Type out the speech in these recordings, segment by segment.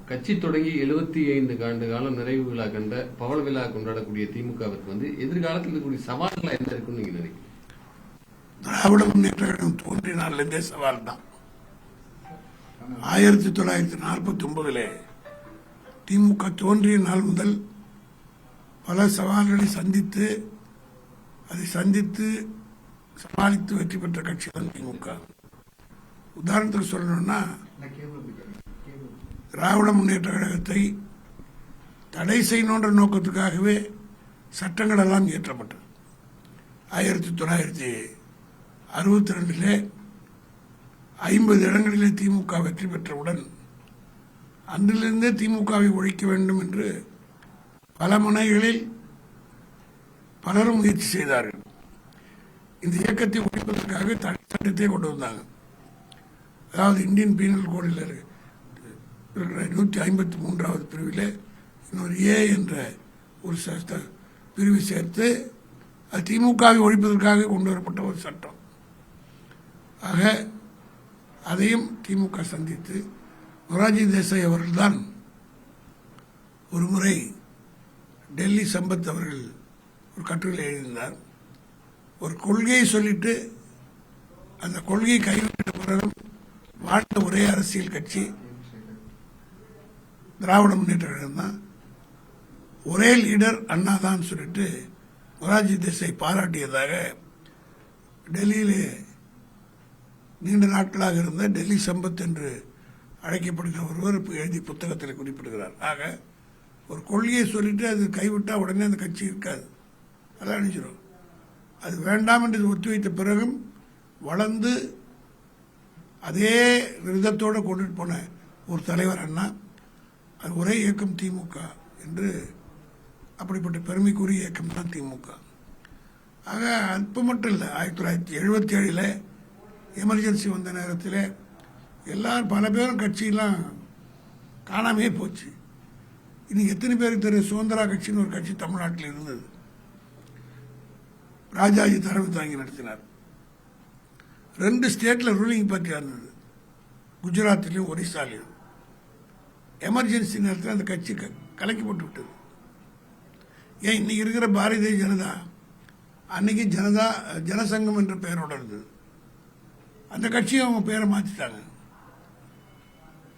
கட்சி தொடங்கி 75 ஆண்டு காலம் நிறைவு விழா கண்ட பவள விழா கொண்டாடக்கூடிய திமுகவிற்கு எதிர்காலத்தில் இருக்கக்கூடிய சவால்கள் என்ன இருக்குன்னு நீங்க நினைக்கிறீங்க? திராவிட முன்னேற்ற கழகம் தோன்றிய நாளிலிருந்தே சவால் தான். 1949 திமுக தோன்றிய நாள் முதல் பல சவால்களை சந்தித்து சமாளித்து வெற்றி பெற்ற கட்சி தான் திமுக. உதாரணத்துக்கு சொல்லணும்னா, திராவிட முன்னேற்ற கழகத்தை தடை செய்யணுன்ற நோக்கத்துக்காகவே சட்டங்கள் எல்லாம் இயற்றப்பட்டது. 1962 50 இடங்களிலே திமுக வெற்றி பெற்றவுடன் அன்றிலிருந்தே திமுகவை ஒழிக்க வேண்டும் என்று பல முனைகளில் பலரும் முயற்சி செய்தார்கள். இந்த இயக்கத்தை ஒழிப்பதற்காக தடை சட்டத்தை கொண்டு வந்தாங்க. அதாவது இந்தியன் பீனல் கோடில் இருக்கிற 153வது பிரிவில் இன்னொரு ஏ என்ற ஒரு பிரிவு சேர்த்து அது திமுகவை ஒழிப்பதற்காக கொண்டு வரப்பட்ட ஒரு சட்டம். ஆக அதையும் திமுக சந்தித்து மொரார்ஜி தேசாய் அவர்கள்தான் ஒரு முறை டெல்லி சம்பத் அவர்கள் ஒரு கட்டுரை எழுதினார். ஒரு கொள்கையை சொல்லிட்டு அந்த கொள்கையை கைவிட்ட பிறகு வாழ்ந்த ஒரே அரசியல் கட்சி திராவிட முன்னேற்ற கழகம் தான். ஒரே லீடர் அண்ணா தான் சொல்லிட்டு மொரார்ஜி தேசாய் பாராட்டியதாக டெல்லியிலே நீண்ட நாட்களாக இருந்த டெல்லி சம்பத் என்று அழைக்கப்படுகிற ஒருவர் எழுதி புத்தகத்தில் குறிப்பிடுகிறார். ஆக ஒரு கொள்கையை சொல்லிட்டு அது கைவிட்டால் உடனே அந்த கட்சி இருக்காது, அதான் நினைச்சிடும். அது வேண்டாம் என்று ஒத்திவைத்த பிறகும் வளர்ந்து அதே விரதத்தோடு கொண்டுட்டு போன ஒரு தலைவர் அண்ணா. அது ஒரே இயக்கம் திமுக என்று, அப்படிப்பட்ட பெருமைக்குரிய இயக்கம் தான் திமுக. ஆக அப்போ மட்டும் இல்லை, 1977 எமர்ஜென்சி வந்த நேரத்தில் எல்லாரும் பல பேரும் கட்சியெல்லாம் காணாமே போச்சு. இன்னைக்கு எத்தனை பேருக்கு தெரியும்? சுதந்திரா கட்சின்னு ஒரு கட்சி தமிழ்நாட்டில் இருந்தது. ராஜாஜி தலைமை தாங்கி நடத்தினார். 2 ஸ்டேட்டில் ரூலிங் பார்ட்டியாக இருந்தது, குஜராத்திலையும் ஒரிசாலையும். எமர்ஜென்சி நேரத்தில் அந்த கட்சி கலைக்கப்பட்டு விட்டது. ஏன் இன்னைக்கு இருக்கிற பாரதிய ஜனதா அன்னைக்கு ஜனசங்கம் என்ற பெயரோட இருந்தது. அந்த கட்சியை அவங்க பெயரை மாற்றிட்டாங்க.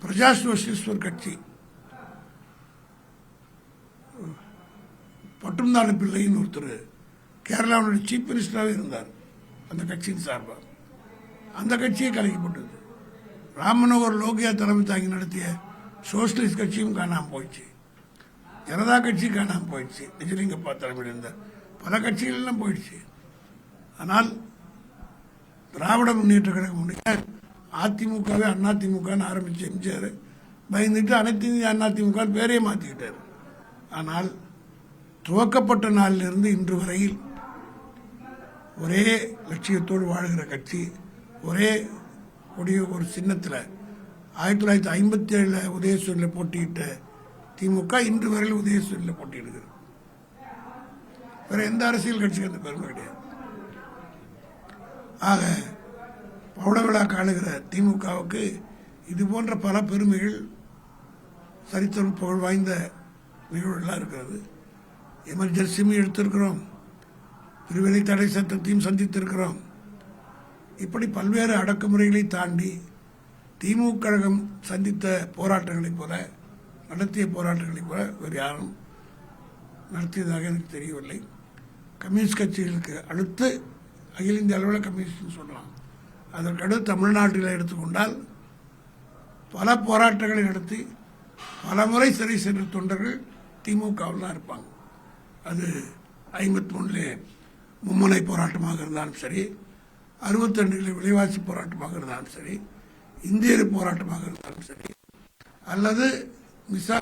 பிரஜா சோசியலிஸ்ட் ஒரு கட்சி, பட்டும்தான பிள்ளைன்னு ஒருத்தர் கேரளாவுடைய சீஃப் மினிஸ்டராகவே இருந்தார் அந்த கட்சியின் சார்பாக. அந்த கட்சியை கலைக்கப்பட்டது. ராம்மனோகர் லோகியா தலைமை தாங்கி நடத்திய சோசியலிஸ்ட் கட்சியும் காணாமல் போயிடுச்சு. ஜனதா கட்சி காணாமல் போயிடுச்சு. நிஜலிங்கப்பா தலைமையில் இருந்த பல கட்சிகள்லாம் போயிடுச்சு. ஆனால் திராவிட முன்னேற்ற கழகம் அதிமுகவே அதிமுகன்னு ஆரம்பிச்சு எம்ஜிஆர் பயந்துட்டு அனைத்து அதிமுக பேரையே மாற்றிக்கிட்டார். ஆனால் துவக்கப்பட்ட நாளிலிருந்து இன்று வரையில் ஒரே லட்சியத்தோடு வாழ்கிற கட்சி, ஒரே கொடிய ஒரு சின்னத்தில் 1957 உதயசூரில் போட்டியிட்ட திமுக இன்று வரையில் உதயசூரில் போட்டியிடுகிறது. வேற எந்த அரசியல் கட்சிக்கு அந்த பெருமை கிடையாது. ஆக பவள விழா காணுகிற திமுகவுக்கு இது போன்ற பல பெருமைகள், சரித்திரம் புகழ் வாய்ந்த நிகழ்வுகள்லாம் இருக்கிறது. எமர்ஜென்சியும் எடுத்திருக்கிறோம், பிரிவினை தடை சட்டத்தையும் சந்தித்திருக்கிறோம். இப்படி பல்வேறு அடக்குமுறைகளை தாண்டி திமுக கழகம் சந்தித்த போராட்டங்களைப் போல, நடத்திய போராட்டங்களைப் போல வேறு யாரும் நடத்தியதாக எனக்கு தெரியவில்லை. கம்யூனிஸ்ட் கட்சிகளுக்கு அடுத்து அகில இந்திய அளவில் கம்யூனிஸ்ட் சொல்லலாம். அதற்கடுத்து தமிழ்நாட்டில் எடுத்துக்கொண்டால் பல போராட்டங்களை நடத்தி பல முறை சிறை சென்ற தொண்டர்கள் திமுகவில் தான் இருப்பாங்க. அது 53 மும்முனை போராட்டமாக இருந்தாலும் சரி, 62 விலைவாசி போராட்டமாக இருந்தாலும் சரி, இந்திய போராட்டமாக இருந்தாலும் சரி, அல்லது மிசா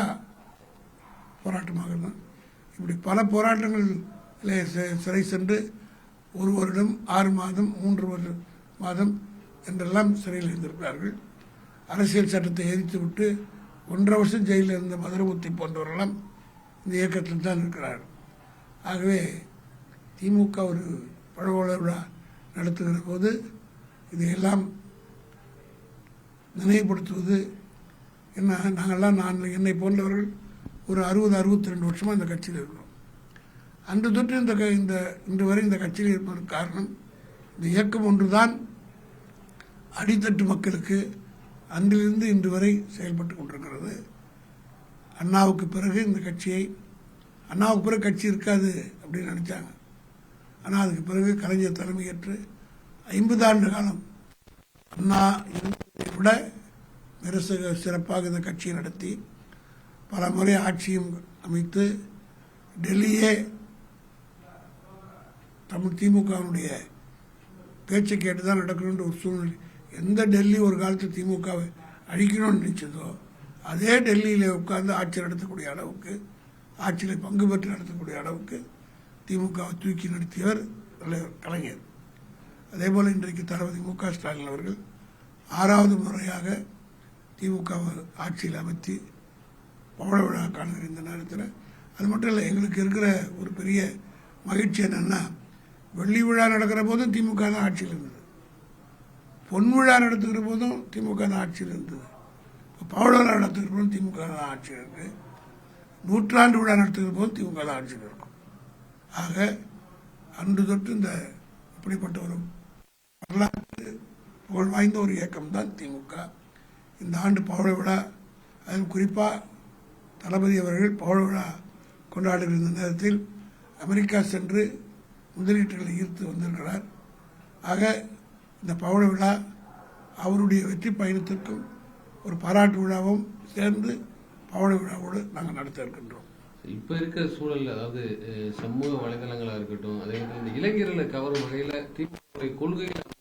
போராட்டமாக இருந்தாலும், இப்படி பல போராட்டங்கள் சிறை சென்று 1 வருடம் 6 மாதம் 3 மாதம் என்றெல்லாம் சிறையில் இருந்திருக்கிறார்கள். அரசியல் சட்டத்தை எரித்து விட்டு 1.5 வருஷம் ஜெயிலில் இருந்த மதுரமுத்தி போன்றவர்களெல்லாம் இந்த இயக்கத்தில் தான் இருக்கிறார்கள். ஆகவே திமுக ஒரு பழவழ விழா நடத்துகிற போது இதையெல்லாம் நினைவுபடுத்துவது என்ன நாங்கள்லாம் என்னை போன்றவர்கள் ஒரு 62 வருஷமாக இந்த கட்சியில் இருக்கிறோம். அன்று தொற்று இன்று வரை இந்த கட்சியில் இருப்பதற்கு காரணம் இந்த இயக்கம் ஒன்றுதான் அடித்தட்டு மக்களுக்கு அன்றிலிருந்து இன்று வரை செயல்பட்டு கொண்டிருக்கிறது. அண்ணாவுக்கு பிறகு இந்த கட்சியை அண்ணாவுக்கு பிறகு கட்சி இருக்காது அப்படின்னு நினச்சாங்க. ஆனால் அதுக்கு பிறகு கலைஞர் தலைமையேற்று 50 ஆண்டு காலம் அண்ணா இருந்ததை விட மிக சிறப்பாக இந்த கட்சியை நடத்தி பல முறை ஆட்சியும் அமைத்து டெல்லியே தமிழ் திமுகவினுடைய பேச்சை கேட்டு தான் நடக்கணுன்ற ஒரு சூழ்நிலை. எந்த டெல்லி ஒரு காலத்தில் திமுகவை அழிக்கணும்னு நினைச்சதோ அதே டெல்லியில் உட்கார்ந்து ஆட்சி நடத்தக்கூடிய அளவுக்கு, ஆட்சியில் பங்கு பெற்று நடத்தக்கூடிய அளவுக்கு திமுகவை தூக்கி நடத்தியவர் கலைஞர். அதே போல் இன்றைக்கு தளபதி மு.க. ஸ்டாலின் அவர்கள் 6வது முறையாக திமுகவை ஆட்சியில் அமைத்து பவள விழா காணுகிற இந்த நேரத்தில் அது மட்டும் இல்லை, எங்களுக்கு இருக்கிற ஒரு பெரிய மகிழ்ச்சி என்னென்னா, வெள்ளி விழா நடக்கிற போதும் திமுக தான் ஆட்சியில் இருந்தது, பொன் விழா நடத்துகிற போதும் திமுக தான் ஆட்சியில் இருந்தது, இப்போ பவள விழா நடத்துகிற போதும் திமுக தான் ஆட்சியில் இருக்குது, 100ஆண்டு விழா நடத்துகிற போதும் திமுக தான் ஆட்சியில் இருக்கும். ஆக அன்று தொட்டு இந்த இப்படிப்பட்ட ஒரு வரலாற்று புகழ் வாய்ந்த ஒரு இயக்கம் தான் திமுக. இந்த ஆண்டு பவள விழா, அதில் குறிப்பாக தளபதி அவர்கள் பவள விழா கொண்டாடுகிற இந்த நேரத்தில் அமெரிக்கா சென்று முதலீட்டுகளை ஈர்த்து வந்திருக்கிறார். ஆக இந்த பவள விழா அவருடைய வெற்றி பயணத்திற்கும் ஒரு பாராட்டு விழாவும் சேர்ந்து பவள விழாவோடு நாங்கள் நடத்த இருக்கின்றோம். இப்போ இருக்கிற சூழல், அதாவது சமூக வலைதளங்களாக இருக்கட்டும், அதே மாதிரி இந்த இளைஞர்களை கவரும் வகையில் திமுக கொள்கைகள்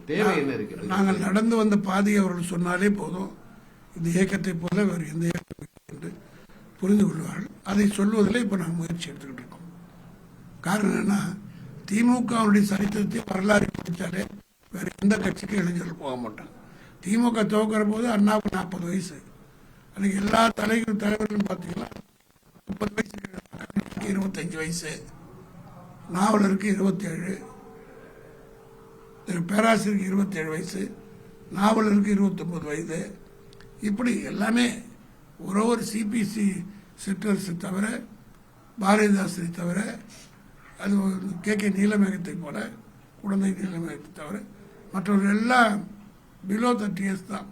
தேவை என்ன இருக்கு? நாங்கள் நடந்து வந்த பாதையை அவர்கள் சொன்னாலே போதும், இந்த இயக்கத்தை போல வேறு எந்த இயக்கம் என்று புரிந்து கொள்வார்கள். அதை சொல்வதில் இப்போ நாங்கள் முயற்சி எடுத்துக்கிட்டு இருக்கோம். காரணம் என்னன்னா, திமுகவுடைய சரித்திரத்தை வரலாறு படித்தாலே வேறு எந்த கட்சிக்கும் இளைஞர்கள் போக மாட்டாங்க. திமுக துவக்கிற போது அண்ணாவுக்கு 40 வயசு, அன்றைக்கி எல்லா தலைவர்களும் பார்த்தீங்கன்னா 30 வயசு, 25 வயசு, நாவலருக்கு 27, பேராசிரியருக்கு 27 வயசு, நாவலருக்கு 29 வயது, இப்படி எல்லாமே ஒரு சிபிசி சிற்றரசு தவிர, பாரதிதாசனை தவிர, அது கே நீலமேகத்தை போல, குழந்தை நீலமேகத்தை தவிர மற்றவர்கள் எல்லாம் பிலோ 30 இயர்ஸ் தான்.